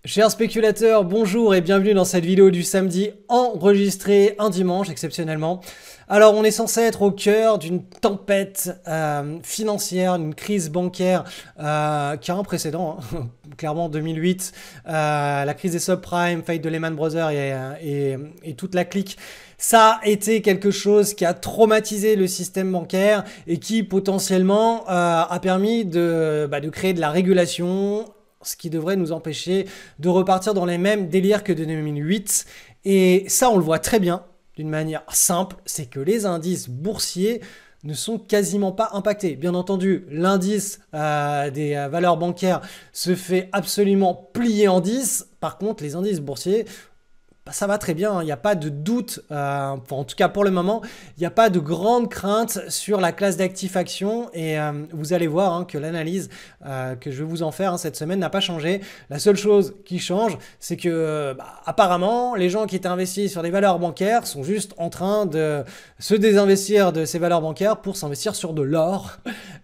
Chers spéculateurs, bonjour et bienvenue dans cette vidéo du samedi enregistrée un dimanche exceptionnellement. Alors on est censé être au cœur d'une tempête financière, d'une crise bancaire qui a un précédent, hein. Clairement en 2008, la crise des subprimes, faillite de Lehman Brothers et toute la clique. Ça a été quelque chose qui a traumatisé le système bancaire et qui potentiellement a permis de créer de la régulation, ce qui devrait nous empêcher de repartir dans les mêmes délires que de 2008. Et ça, on le voit très bien, d'une manière simple, c'est que les indices boursiers ne sont quasiment pas impactés. Bien entendu, l'indice des valeurs bancaires se fait absolument plier en 10. Par contre, les indices boursiers, ça va très bien, il n'y a pas de doute, en tout cas pour le moment, il n'y a pas de grande crainte sur la classe d'actifs actions et vous allez voir que l'analyse que je vais vous en faire cette semaine n'a pas changé. La seule chose qui change, c'est que apparemment, les gens qui étaient investis sur des valeurs bancaires sont juste en train de se désinvestir de ces valeurs bancaires pour s'investir sur de l'or.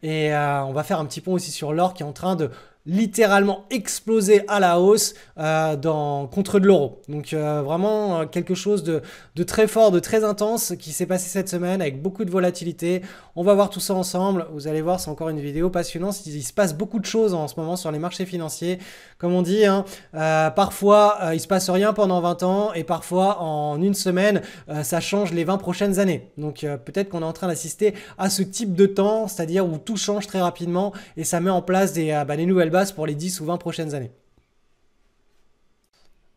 Et on va faire un petit point aussi sur l'or qui est en train de littéralement explosé à la hausse contre de l'euro. Donc vraiment quelque chose de très fort, de très intense qui s'est passé cette semaine avec beaucoup de volatilité. On va voir tout ça ensemble. Vous allez voir, c'est encore une vidéo passionnante. Il se passe beaucoup de choses en ce moment sur les marchés financiers. Comme on dit, parfois il se passe rien pendant 20 ans et parfois en une semaine, ça change les 20 prochaines années. Donc peut-être qu'on est en train d'assister à ce type de temps, c'est-à-dire où tout change très rapidement et ça met en place des nouvelles bases pour les 10 ou 20 prochaines années.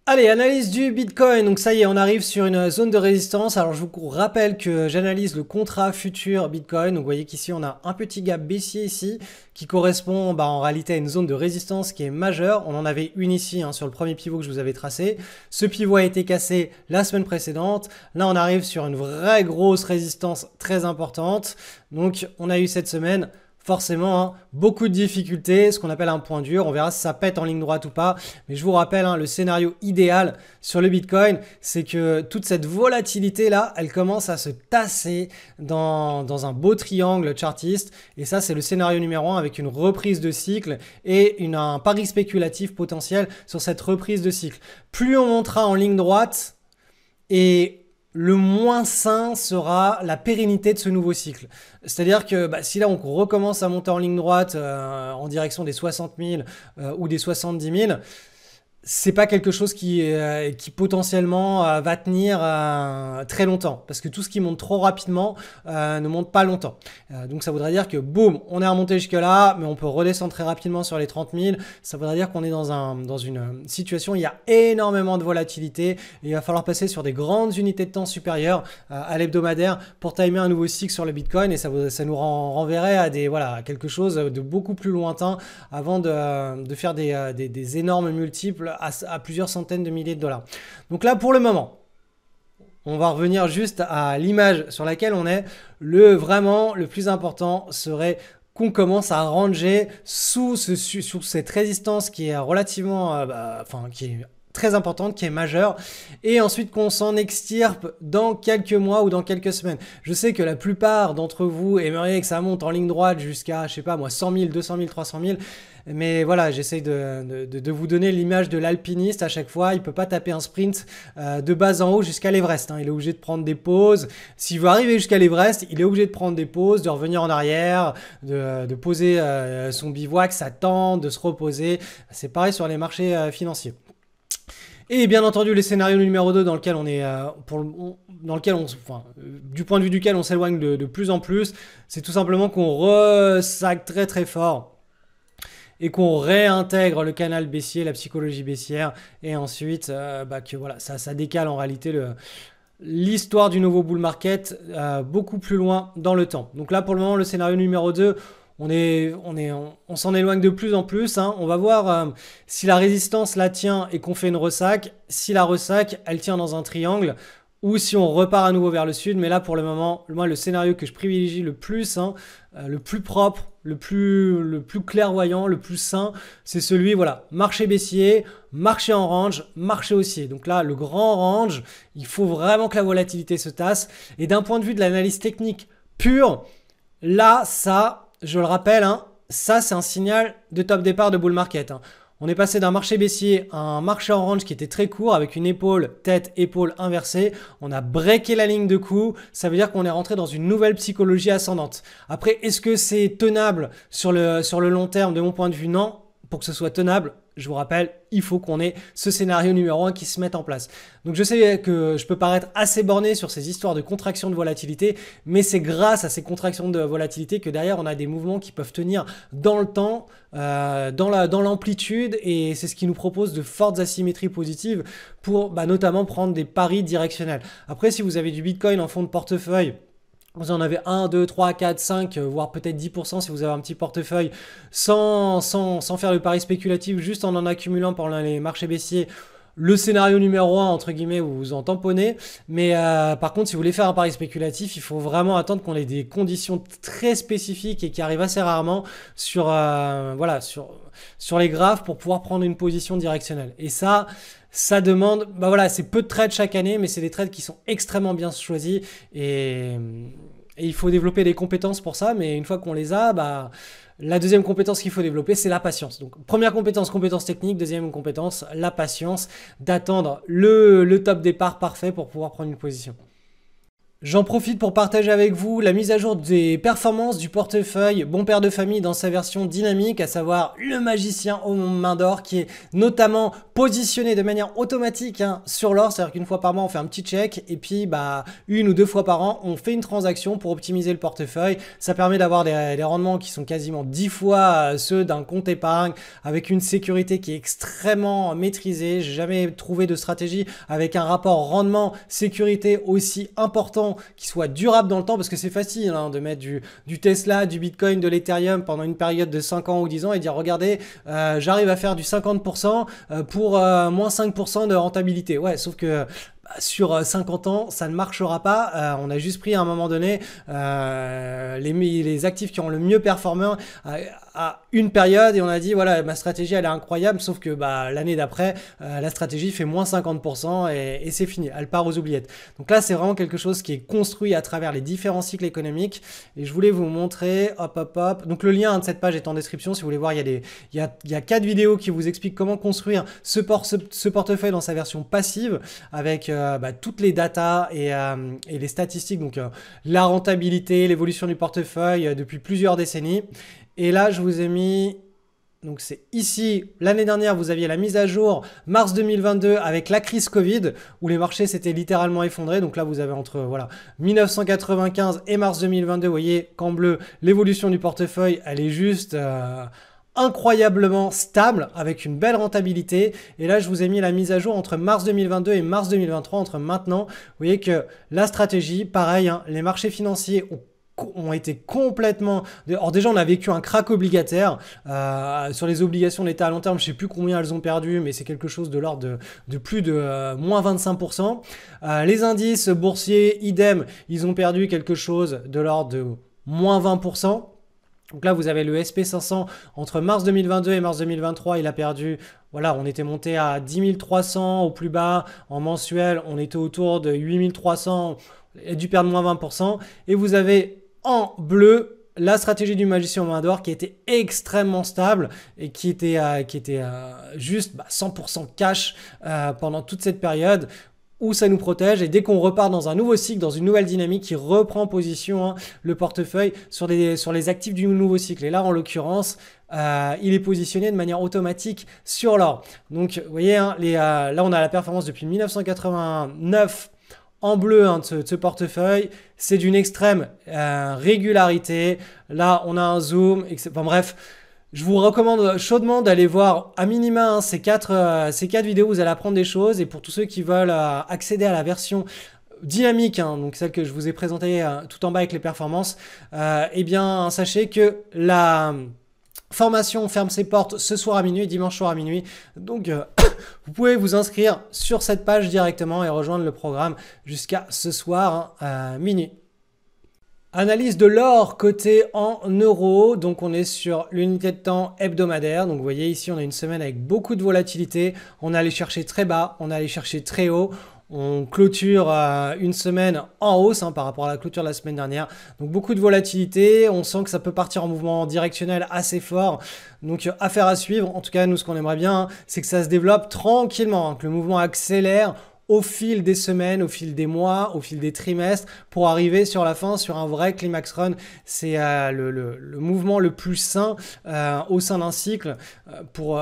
Allez, analyse du Bitcoin. Donc ça y est, on arrive sur une zone de résistance. Alors je vous rappelle que j'analyse le contrat futur Bitcoin. Donc vous voyez qu'ici on a un petit gap baissier ici qui correspond en réalité à une zone de résistance qui est majeure. On en avait une ici sur le premier pivot que je vous avais tracé. Ce pivot a été cassé la semaine précédente. Là on arrive sur une vraie grosse résistance très importante. Donc on a eu cette semaine forcément, beaucoup de difficultés, ce qu'on appelle un point dur. On verra si ça pète en ligne droite ou pas. Mais je vous rappelle, le scénario idéal sur le Bitcoin, c'est que toute cette volatilité-là, elle commence à se tasser dans un beau triangle chartiste. Et ça, c'est le scénario numéro 1 avec une reprise de cycle et un pari spéculatif potentiel sur cette reprise de cycle. Plus on montera en ligne droite et le moins sain sera la pérennité de ce nouveau cycle. C'est-à-dire que si là on recommence à monter en ligne droite en direction des 60 000 ou des 70 000, c'est pas quelque chose qui potentiellement va tenir très longtemps. Parce que tout ce qui monte trop rapidement ne monte pas longtemps. Donc ça voudrait dire que boum, on est remonté jusque là, mais on peut redescendre très rapidement sur les 30 000. Ça voudrait dire qu'on est dans une situation où il y a énormément de volatilité. Et il va falloir passer sur des grandes unités de temps supérieures à l'hebdomadaire pour timer un nouveau cycle sur le Bitcoin. Et ça nous renverrait à quelque chose de beaucoup plus lointain avant de faire des énormes multiples à plusieurs centaines de milliers de dollars. Donc là, pour le moment, on va revenir juste à l'image sur laquelle on est. Vraiment, le plus important serait qu'on commence à ranger sous cette résistance qui est relativement, qui est très importante, qui est majeure, et ensuite qu'on s'en extirpe dans quelques mois ou dans quelques semaines. Je sais que la plupart d'entre vous aimeraient que ça monte en ligne droite jusqu'à, je sais pas moi, 100 000, 200 000, 300 000, mais voilà, j'essaye de vous donner l'image de l'alpiniste à chaque fois. Il peut pas taper un sprint de bas en haut jusqu'à l'Everest. Il est obligé de prendre des pauses. S'il veut arriver jusqu'à l'Everest, il est obligé de prendre des pauses, de revenir en arrière, de poser son bivouac, sa tente, de se reposer. C'est pareil sur les marchés financiers. Et bien entendu, le scénario numéro 2 dans lequel on est, du point de vue duquel on s'éloigne de plus en plus, c'est tout simplement qu'on ressac très très fort et qu'on réintègre le canal baissier, la psychologie baissière, et ensuite ça décale en réalité l'histoire du nouveau bull market beaucoup plus loin dans le temps. Donc là, pour le moment, le scénario numéro 2, on s'en éloigne de plus en plus. On va voir si la résistance la tient et qu'on fait une ressac. Si la ressac, elle tient dans un triangle ou si on repart à nouveau vers le sud. Mais là, pour le moment, moi, le scénario que je privilégie le plus, le plus propre, le plus clairvoyant, le plus sain, c'est celui, marché baissier, marché en range, marché haussier. Donc là, le grand range, il faut vraiment que la volatilité se tasse. Et d'un point de vue de l'analyse technique pure, là, ça, je le rappelle, ça c'est un signal de top départ de bull market. On est passé d'un marché baissier à un marché en range qui était très court avec une épaule, tête, épaule inversée. On a breaké la ligne de coup. Ça veut dire qu'on est rentré dans une nouvelle psychologie ascendante. Après, est-ce que c'est tenable sur le long terme? De mon point de vue, non. Pour que ce soit tenable, je vous rappelle, il faut qu'on ait ce scénario numéro 1 qui se mette en place. Donc je sais que je peux paraître assez borné sur ces histoires de contraction de volatilité, mais c'est grâce à ces contractions de volatilité que derrière on a des mouvements qui peuvent tenir dans le temps, dans l'amplitude, et c'est ce qui nous propose de fortes asymétries positives pour notamment prendre des paris directionnels. Après, si vous avez du Bitcoin en fond de portefeuille, vous en avez 1, 2, 3, 4, 5, voire peut-être 10% si vous avez un petit portefeuille sans faire le pari spéculatif, juste en accumulant pendant les marchés baissiers. Le scénario numéro 1, entre guillemets, où vous en tamponnez. Mais par contre, si vous voulez faire un pari spéculatif, il faut vraiment attendre qu'on ait des conditions très spécifiques et qui arrivent assez rarement sur les graphes pour pouvoir prendre une position directionnelle. Et ça demande, c'est peu de trades chaque année, mais c'est des trades qui sont extrêmement bien choisis et il faut développer des compétences pour ça. Mais une fois qu'on les a, la deuxième compétence qu'il faut développer, c'est la patience. Donc, première compétence technique. Deuxième compétence, la patience d'attendre le top départ parfait pour pouvoir prendre une position. J'en profite pour partager avec vous la mise à jour des performances du portefeuille Bon Père de Famille dans sa version dynamique, à savoir le magicien aux mains d'or qui est notamment positionné de manière automatique sur l'or. C'est-à-dire qu'une fois par mois, on fait un petit check et puis 1 ou 2 fois par an, on fait une transaction pour optimiser le portefeuille. Ça permet d'avoir des rendements qui sont quasiment 10 fois ceux d'un compte épargne avec une sécurité qui est extrêmement maîtrisée. J'ai jamais trouvé de stratégie avec un rapport rendement-sécurité aussi important, qui soit durable dans le temps, parce que c'est facile de mettre du Tesla, du Bitcoin, de l'Ethereum pendant une période de 5 ans ou 10 ans et dire regardez, j'arrive à faire du 50% pour moins 5% de rentabilité. Ouais, sauf que sur 50 ans, ça ne marchera pas. On a juste pris à un moment donné les actifs qui ont le mieux performé à une période et on a dit voilà, ma stratégie elle est incroyable, sauf que l'année d'après la stratégie fait moins 50% et c'est fini, elle part aux oubliettes. Donc là c'est vraiment quelque chose qui est construit à travers les différents cycles économiques et je voulais vous montrer, hop. Donc le lien de cette page est en description si vous voulez voir, il y a 4 vidéos qui vous expliquent comment construire ce portefeuille dans sa version passive avec toutes les datas et les statistiques, donc la rentabilité, l'évolution du portefeuille depuis plusieurs décennies. Et là, je vous ai mis, donc c'est ici, l'année dernière, vous aviez la mise à jour mars 2022 avec la crise Covid, où les marchés s'étaient littéralement effondrés. Donc là, vous avez entre 1995 et mars 2022, vous voyez qu'en bleu, l'évolution du portefeuille, elle est juste incroyablement stable avec une belle rentabilité. Et là, je vous ai mis la mise à jour entre mars 2022 et mars 2023, entre maintenant. Vous voyez que la stratégie, pareil, les marchés financiers ont été complètement... Alors déjà, on a vécu un crack obligataire sur les obligations d'État à long terme. Je ne sais plus combien elles ont perdu, mais c'est quelque chose de l'ordre de plus de moins 25%. Les indices boursiers, idem, ils ont perdu quelque chose de l'ordre de moins 20%. Donc là, vous avez le SP500 entre mars 2022 et mars 2023, il a perdu, on était monté à 10 300 au plus bas. En mensuel, on était autour de 8 300, il a dû perdre moins 20%. Et vous avez en bleu la stratégie du magicien aux mains d'or qui était extrêmement stable et qui était juste 100% cash pendant toute cette période, où ça nous protège. Et dès qu'on repart dans un nouveau cycle, dans une nouvelle dynamique, qui reprend position le portefeuille sur les actifs du nouveau cycle. Et là, en l'occurrence, il est positionné de manière automatique sur l'or. Donc, vous voyez, là, on a la performance depuis 1989 en bleu de ce portefeuille. C'est d'une extrême régularité. Là, on a un zoom. Enfin bref, je vous recommande chaudement d'aller voir à minima ces quatre vidéos. Vous allez apprendre des choses. Et pour tous ceux qui veulent accéder à la version dynamique, donc celle que je vous ai présentée tout en bas avec les performances, eh bien, sachez que la formation ferme ses portes ce soir à minuit, dimanche soir à minuit. Donc, vous pouvez vous inscrire sur cette page directement et rejoindre le programme jusqu'à ce soir à minuit. Analyse de l'or coté en euros. Donc, on est sur l'unité de temps hebdomadaire. Donc, vous voyez ici, on a une semaine avec beaucoup de volatilité. On est allé chercher très bas, on est allé chercher très haut. On clôture une semaine en hausse par rapport à la clôture de la semaine dernière. Donc beaucoup de volatilité. On sent que ça peut partir en mouvement directionnel assez fort. Donc affaire à suivre. En tout cas, nous, ce qu'on aimerait bien, c'est que ça se développe tranquillement, que le mouvement accélère au fil des semaines, au fil des mois, au fil des trimestres, pour arriver sur la fin sur un vrai climax run. C'est le mouvement le plus sain au sein d'un cycle pour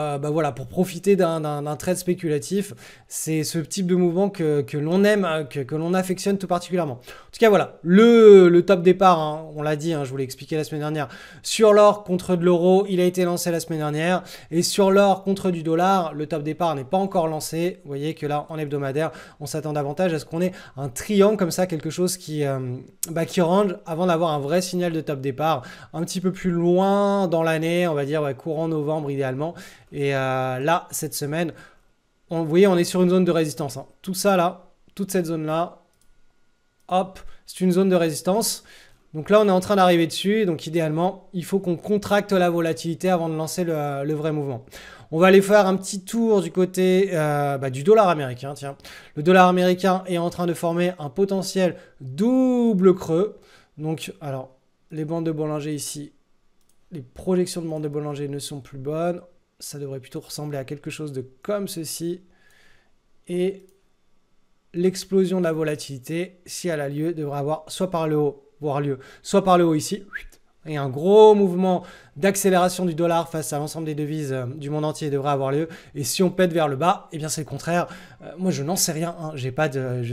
profiter d'un trade spéculatif. C'est ce type de mouvement que l'on aime, que l'on affectionne tout particulièrement. En tout cas, voilà, le top départ, on l'a dit, je vous l'ai expliqué la semaine dernière, sur l'or contre de l'euro, il a été lancé la semaine dernière. Et sur l'or contre du dollar, le top départ n'est pas encore lancé. Vous voyez que là, en hebdomadaire, on s'attend davantage à ce qu'on ait un triangle comme ça, quelque chose qui range avant d'avoir un vrai signal de top départ un petit peu plus loin dans l'année, on va dire courant novembre idéalement. Et là, cette semaine, vous voyez, on est sur une zone de résistance. Tout ça là, toute cette zone là, hop, c'est une zone de résistance. Donc là, on est en train d'arriver dessus. Donc idéalement, il faut qu'on contracte la volatilité avant de lancer le vrai mouvement. On va aller faire un petit tour du côté du dollar américain. Tiens, le dollar américain est en train de former un potentiel double creux. Donc, alors, les bandes de Bollinger ici, les projections de bandes de Bollinger ne sont plus bonnes. Ça devrait plutôt ressembler à quelque chose de comme ceci. Et l'explosion de la volatilité, si elle a lieu, devrait avoir soit par le haut, voire lieu, soit par le haut ici. Et un gros mouvement d'accélération du dollar face à l'ensemble des devises du monde entier devrait avoir lieu. Et si on pète vers le bas, eh bien c'est le contraire. Moi je n'en sais rien. Je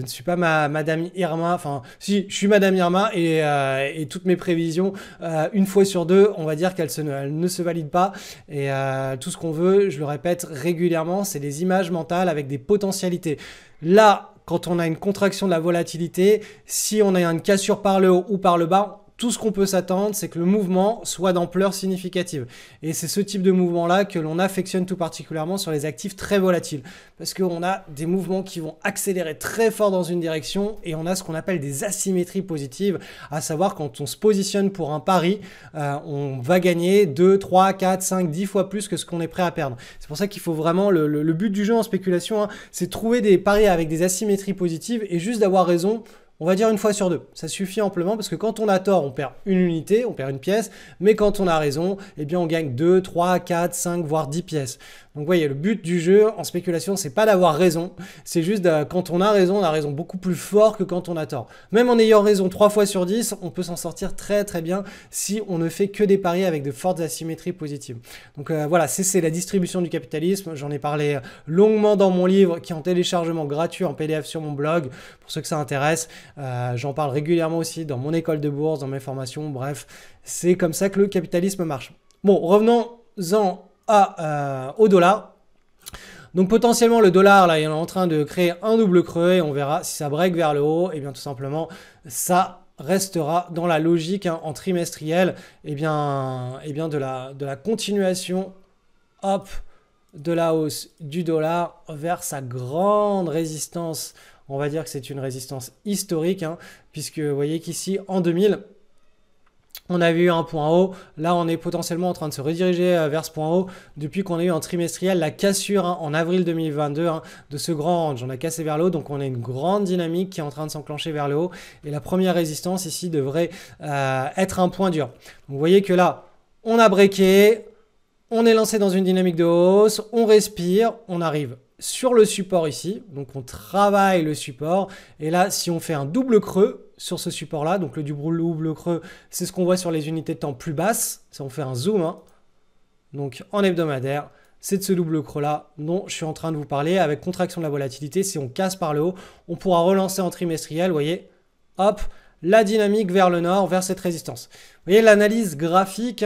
ne suis pas Madame Irma. Enfin, si, je suis Madame Irma et toutes mes prévisions, une fois sur deux, on va dire qu'elles ne se valident pas. Et tout ce qu'on veut, je le répète régulièrement, c'est des images mentales avec des potentialités. Là, quand on a une contraction de la volatilité, si on a une cassure par le haut ou par le bas, tout ce qu'on peut s'attendre, c'est que le mouvement soit d'ampleur significative. Et c'est ce type de mouvement-là que l'on affectionne tout particulièrement sur les actifs très volatiles. Parce qu'on a des mouvements qui vont accélérer très fort dans une direction et on a ce qu'on appelle des asymétries positives, à savoir quand on se positionne pour un pari, on va gagner 2, 3, 4, 5, 10 fois plus que ce qu'on est prêt à perdre. C'est pour ça qu'il faut vraiment, le but du jeu en spéculation, c'est trouver des paris avec des asymétries positives et juste d'avoir raison. On va dire une fois sur deux. Ça suffit amplement parce que quand on a tort, on perd une unité, on perd une pièce. Mais quand on a raison, eh bien on gagne 2, 3, 4, 5, voire 10 pièces. Donc vous voyez, le but du jeu en spéculation, c'est pas d'avoir raison. C'est juste quand on a raison beaucoup plus fort que quand on a tort. Même en ayant raison 3 fois sur 10, on peut s'en sortir très très bien si on ne fait que des paris avec de fortes asymétries positives. Donc voilà, c'est la distribution du capitalisme. J'en ai parlé longuement dans mon livre qui est en téléchargement gratuit en PDF sur mon blog pour ceux que ça intéresse. J'en parle régulièrement aussi dans mon école de bourse, dans mes formations, bref, c'est comme ça que le capitalisme marche. Bon, revenons-en au dollar. Donc potentiellement le dollar, là, il est en train de créer un double creux et on verra si ça break vers le haut, et bien tout simplement, ça restera dans la logique en trimestriel, et bien de la continuation, hop, de la hausse du dollar vers sa grande résistance. On va dire que c'est une résistance historique, puisque vous voyez qu'ici, en 2000, on avait eu un point haut. Là, on est potentiellement en train de se rediriger vers ce point haut depuis qu'on a eu en trimestriel la cassure en avril 2022 de ce grand range. On a cassé vers le haut, donc on a une grande dynamique qui est en train de s'enclencher vers le haut. Et la première résistance ici devrait être un point dur. Donc, vous voyez que là, on a breaké, on est lancé dans une dynamique de hausse, on respire, on arrive sur le support ici, donc on travaille le support, et là si on fait un double creux sur ce support là, donc le double creux c'est ce qu'on voit sur les unités de temps plus basses, si on fait un zoom, donc en hebdomadaire, c'est de ce double creux là dont je suis en train de vous parler, avec contraction de la volatilité. Si on casse par le haut, on pourra relancer en trimestriel, vous voyez, hop, la dynamique vers le nord, vers cette résistance. Vous voyez l'analyse graphique,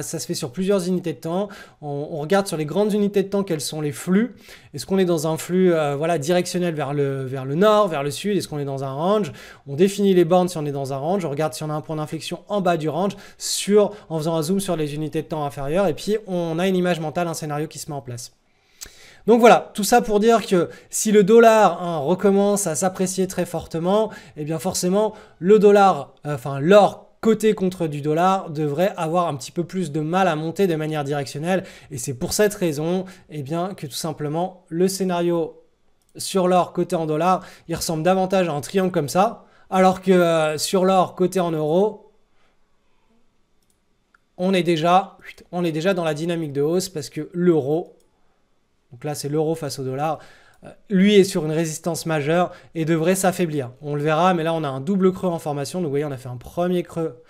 ça se fait sur plusieurs unités de temps. On regarde sur les grandes unités de temps quels sont les flux. Est-ce qu'on est dans un flux directionnel vers le nord, vers le sud? Est-ce qu'on est dans un range? On définit les bornes si on est dans un range. On regarde si on a un point d'inflexion en bas du range en faisant un zoom sur les unités de temps inférieures. Et puis on a une image mentale, un scénario qui se met en place. Donc voilà, tout ça pour dire que si le dollar recommence à s'apprécier très fortement, eh bien forcément le dollar, l'or coté contre du dollar devrait avoir un petit peu plus de mal à monter de manière directionnelle. Et c'est pour cette raison que tout simplement le scénario sur l'or coté en dollars, il ressemble davantage à un triangle comme ça, alors que sur l'or coté en euros, on est déjà dans la dynamique de hausse parce que l'euro, donc là c'est l'euro face au dollar, lui est sur une résistance majeure et devrait s'affaiblir. On le verra, mais là on a un double creux en formation. Donc vous voyez, on a fait un premier creux,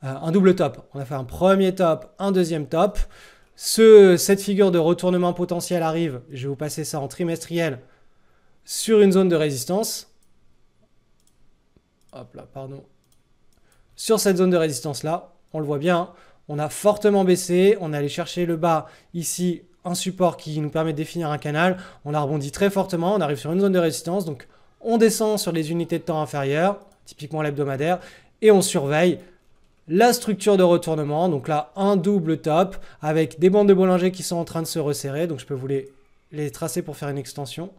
un double top. On a fait un premier top, un deuxième top. Cette figure de retournement potentiel arrive, je vais vous passer ça en trimestriel, sur une zone de résistance. Hop là, pardon. Sur cette zone de résistance là, on le voit bien, on a fortement baissé, on est allé chercher le bas ici, un support qui nous permet de définir un canal, on a rebondi très fortement, on arrive sur une zone de résistance, donc on descend sur les unités de temps inférieures, typiquement l'hebdomadaire, et on surveille la structure de retournement, donc là un double top avec des bandes de Bollinger qui sont en train de se resserrer, donc je peux vous les tracer pour faire une extension.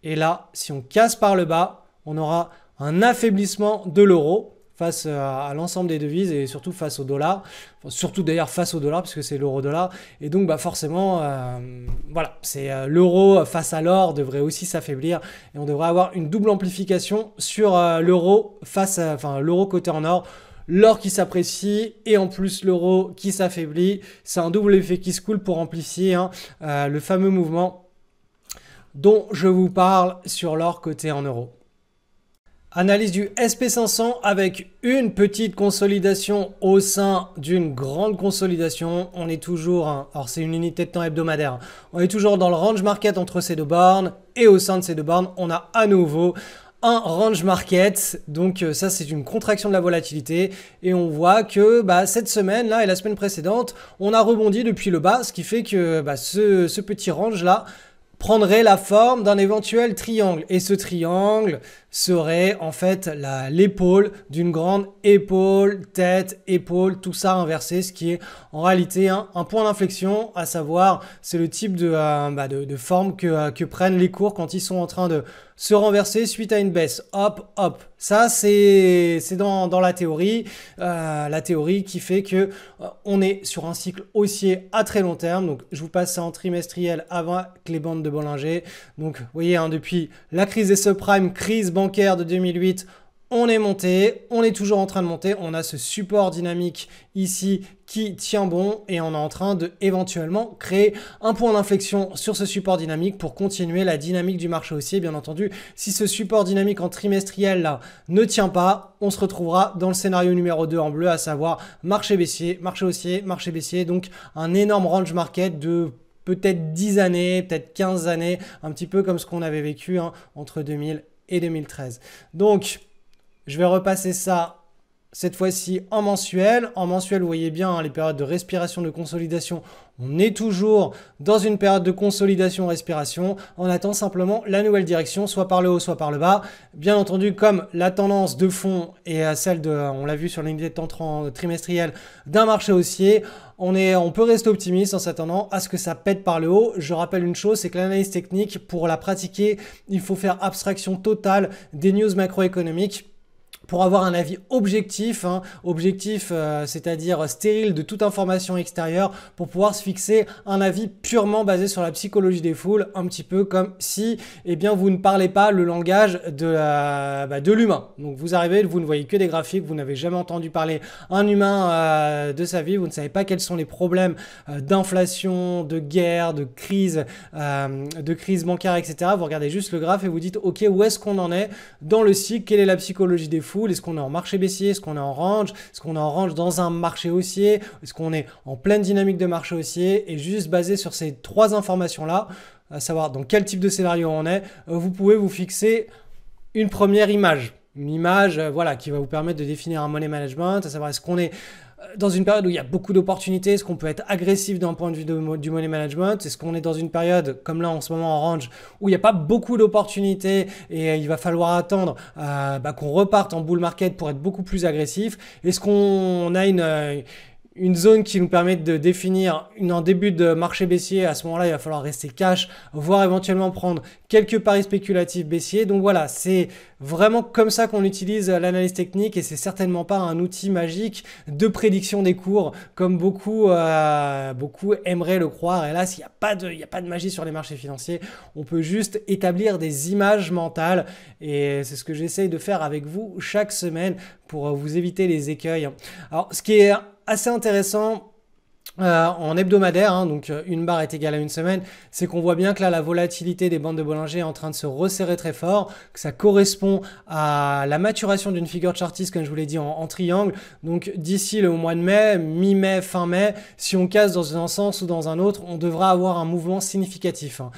Et là, si on casse par le bas, on aura un affaiblissement de l'euro face à l'ensemble des devises et surtout face au dollar, enfin, surtout d'ailleurs face au dollar puisque c'est l'euro-dollar, et donc bah forcément voilà, c'est l'euro face à l'or devrait aussi s'affaiblir et on devrait avoir une double amplification sur l'euro face à, enfin l'euro coté en or, l'or qui s'apprécie et en plus l'euro qui s'affaiblit, c'est un double effet qui se coule pour amplifier le fameux mouvement dont je vous parle sur l'or coté en euros. Analyse du SP500 avec une petite consolidation au sein d'une grande consolidation. On est toujours, alors c'est une unité de temps hebdomadaire, on est toujours dans le range market entre ces deux bornes et au sein de ces deux bornes, on a à nouveau un range market. Donc ça c'est une contraction de la volatilité et on voit que cette semaine là et la semaine précédente, on a rebondi depuis le bas, ce qui fait que ce petit range là prendrait la forme d'un éventuel triangle. Et ce triangle serait en fait l'épaule d'une grande épaule, tête, épaule, tout ça inversé, ce qui est en réalité un point d'inflexion, à savoir c'est le type de forme que prennent les cours quand ils sont en train de se renverser suite à une baisse. Hop, hop. Ça, c'est dans la théorie qui fait que on est sur un cycle haussier à très long terme. Donc, je vous passe ça en trimestriel avec les bandes de Bollinger. Donc, vous voyez, depuis la crise des subprimes, crise bancaire de 2008, on est monté, on est toujours en train de monter, on a ce support dynamique ici qui tient bon et on est en train de éventuellement créer un point d'inflexion sur ce support dynamique pour continuer la dynamique du marché haussier. Bien entendu, si ce support dynamique en trimestriel là ne tient pas, on se retrouvera dans le scénario numéro 2 en bleu, à savoir marché baissier, marché haussier, marché baissier, donc un énorme range market de peut-être 10 années, peut-être 15 années, un petit peu comme ce qu'on avait vécu entre 2000 et 2013. Donc, je vais repasser ça cette fois-ci en mensuel. En mensuel, vous voyez bien les périodes de respiration, de consolidation. On est toujours dans une période de consolidation, respiration. On attend simplement la nouvelle direction, soit par le haut, soit par le bas. Bien entendu, comme la tendance de fond est celle de, on l'a vu sur l'unité de temps trimestrielle, d'un marché haussier, on peut rester optimiste en s'attendant à ce que ça pète par le haut. Je rappelle une chose, c'est que l'analyse technique, pour la pratiquer, il faut faire abstraction totale des news macroéconomiques pour avoir un avis objectif, c'est-à-dire stérile de toute information extérieure, pour pouvoir se fixer un avis purement basé sur la psychologie des foules, un petit peu comme si vous ne parlez pas le langage de l'humain. Donc vous arrivez, vous ne voyez que des graphiques, vous n'avez jamais entendu parler un humain de sa vie, vous ne savez pas quels sont les problèmes d'inflation, de guerre, de crise bancaire, etc. Vous regardez juste le graphe et vous dites ok, où est-ce qu'on en est dans le cycle, quelle est la psychologie des foules. Est-ce qu'on est en marché baissier? Est-ce qu'on est en range? Est-ce qu'on est en range dans un marché haussier? Est-ce qu'on est en pleine dynamique de marché haussier? Et juste basé sur ces trois informations-là, à savoir dans quel type de scénario on est, vous pouvez vous fixer une première image. Une image qui va vous permettre de définir un money management, à savoir est-ce qu'on est dans une période où il y a beaucoup d'opportunités, est-ce qu'on peut être agressif d'un point de vue du money management? Est-ce qu'on est dans une période, comme là en ce moment en range, où il n'y a pas beaucoup d'opportunités et il va falloir attendre qu'on reparte en bull market pour être beaucoup plus agressif? Est-ce qu'on a une zone qui nous permet de définir un début de marché baissier. À ce moment-là, il va falloir rester cash, voire éventuellement prendre quelques paris spéculatifs baissiers. Donc voilà, c'est vraiment comme ça qu'on utilise l'analyse technique et c'est certainement pas un outil magique de prédiction des cours comme beaucoup aimeraient le croire. Hélas, il n'y a pas de magie sur les marchés financiers. On peut juste établir des images mentales et c'est ce que j'essaye de faire avec vous chaque semaine pour vous éviter les écueils. Alors, ce qui est assez intéressant en hebdomadaire, hein, donc une barre est égale à une semaine, c'est qu'on voit bien que là la volatilité des bandes de Bollinger est en train de se resserrer très fort, que ça correspond à la maturation d'une figure chartiste comme je vous l'ai dit en triangle. Donc d'ici le mois de mai, mi-mai, fin mai, si on casse dans un sens ou dans un autre, on devra avoir un mouvement significatif, hein.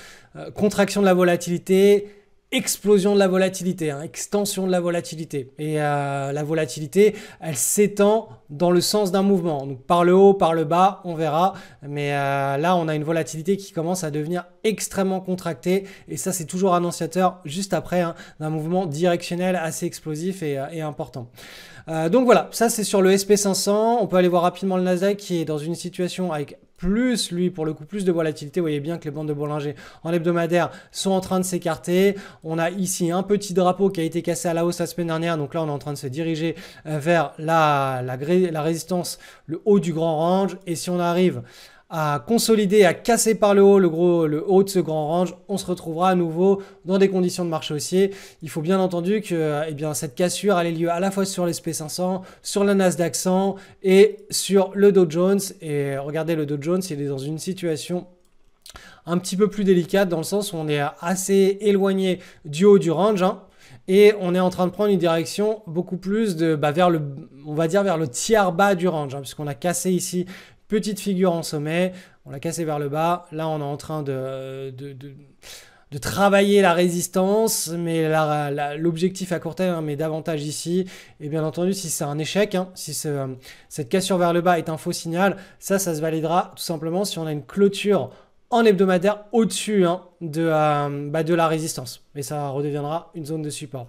Contraction de la volatilité, explosion de la volatilité, hein, extension de la volatilité. Et la volatilité, elle s'étend dans le sens d'un mouvement. Donc par le haut, par le bas, on verra. Mais là, on a une volatilité qui commence à devenir extrêmement contractée. Et ça, c'est toujours annonciateur, juste après, hein, d'un mouvement directionnel assez explosif et important. Donc voilà, ça c'est sur le SP500. On peut aller voir rapidement le Nasdaq qui est dans une situation avec plus, lui, pour le coup, plus de volatilité. Vous voyez bien que les bandes de Bollinger en hebdomadaire sont en train de s'écarter. On a ici un petit drapeau qui a été cassé à la hausse la semaine dernière. Donc là, on est en train de se diriger vers la résistance, le haut du grand range. Et si on arrive à consolider, à casser par le haut le haut de ce grand range, on se retrouvera à nouveau dans des conditions de marché haussier. Il faut bien entendu que cette cassure ait lieu à la fois sur l'SP500, sur le Nasdaq 100 et sur le Dow Jones. Et regardez, le Dow Jones, il est dans une situation un petit peu plus délicate dans le sens où on est assez éloigné du haut du range, hein. Et on est en train de prendre une direction beaucoup plus vers le tiers bas du range, hein, puisqu'on a cassé ici petite figure en sommet, on l'a cassé vers le bas. Là, on est en train de travailler la résistance, mais l'objectif à court terme, mais davantage ici. Et bien entendu, si c'est un échec, hein, si cette cassure vers le bas est un faux signal, ça se validera tout simplement si on a une clôture en hebdomadaire au-dessus, hein, de la résistance. Et ça redeviendra une zone de support.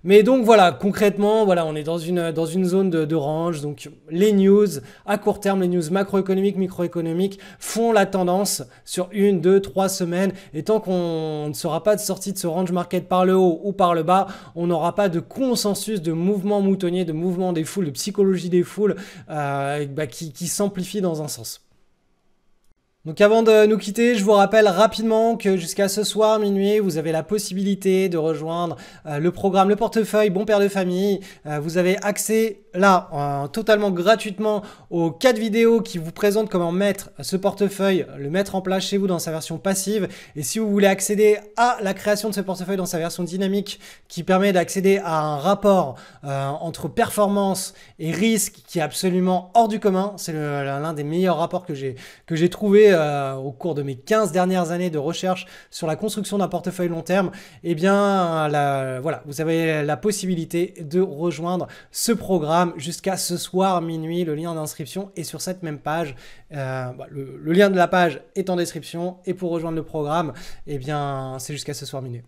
Mais donc voilà, concrètement, voilà, on est dans une zone de range. Donc les news à court terme, les news macroéconomiques, microéconomiques font la tendance sur 1, 2, 3 semaines. Et tant qu'on ne sera pas de sortie de ce range market par le haut ou par le bas, on n'aura pas de consensus, de mouvement moutonnier, de mouvement des foules, de psychologie des foules qui s'amplifie dans un sens. Donc avant de nous quitter, je vous rappelle rapidement que jusqu'à ce soir minuit, vous avez la possibilité de rejoindre le programme Le Portefeuille Bon Père de Famille. Vous avez accès là totalement gratuitement aux 4 vidéos qui vous présentent comment mettre ce portefeuille, le mettre en place chez vous dans sa version passive. Et si vous voulez accéder à la création de ce portefeuille dans sa version dynamique qui permet d'accéder à un rapport entre performance et risque qui est absolument hors du commun, c'est l'un des meilleurs rapports que j'ai trouvé au cours de mes 15 dernières années de recherche sur la construction d'un portefeuille long terme, eh bien voilà, vous avez la possibilité de rejoindre ce programme jusqu'à ce soir minuit. Le lien d'inscription est sur cette même page. Le lien de la page est en description et pour rejoindre le programme, eh bien c'est jusqu'à ce soir minuit.